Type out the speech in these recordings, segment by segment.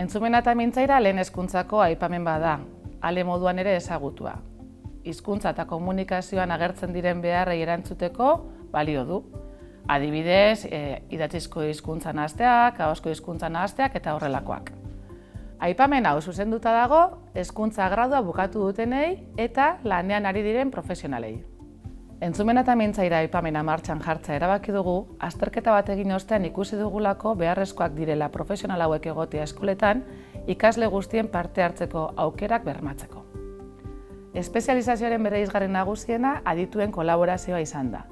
Entzumena eta mintzaira lehen hezkuntzako aipamen bada, ale moduan ere ezagutua. Hizkuntza eta komunikazioan agertzen diren beharrei erantzuteko balio du. Adibidez, idatzizko hizkuntza nahasteak, ahozko hizkuntza nahasteak eta horrelakoak. Aipamen hau zuzenduta dago, hezkuntza gradua bukatu dutenei eta lanean ari diren profesionalei. Entzumena eta mintzaira aipamena martxan jartza erabaki dugu, azterketa bat egin ostean ikusi dugulako beharrezkoak direla profesional hauek egotea eskoletan, ikasle guztien parte hartzeko aukerak bermatzeko. Espezializazioaren bereizgarri nagusiena adituen kolaborazioa izan da.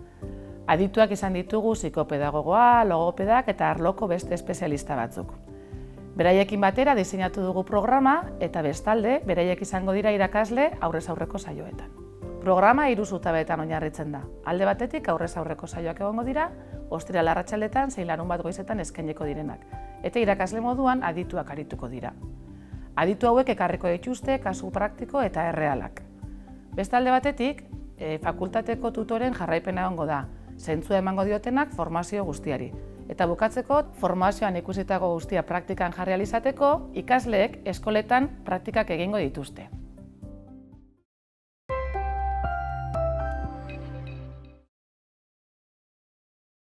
Adituak izan ditugu psikopedagogoa, logopedak eta arloko beste espezialista batzuk. Beraiekin batera diseinatu dugu programa eta bestalde beraiek izango dira irakasle aurrez aurreko saioetan. Programa 3 zutabeetan oinarritzen da. Alde batetik aurrez aurreko saioak egongo dira, ostiral arratsaldetan zein larunbat goizetan eskainiko direnak. Eta irakasle moduan adituak arituko dira. Aditu hauek ekarriko dituzte kasu praktiko eta errealak. Beste alde batetik, fakultateko tutoren jarraipena egongo da, zentzua emango diotenak formazio guztiari. Eta bukatzeko, formazioan ikusitako guztia praktikan jarri ahal izateko, ikasleek eskoletan praktikak egingo dituzte.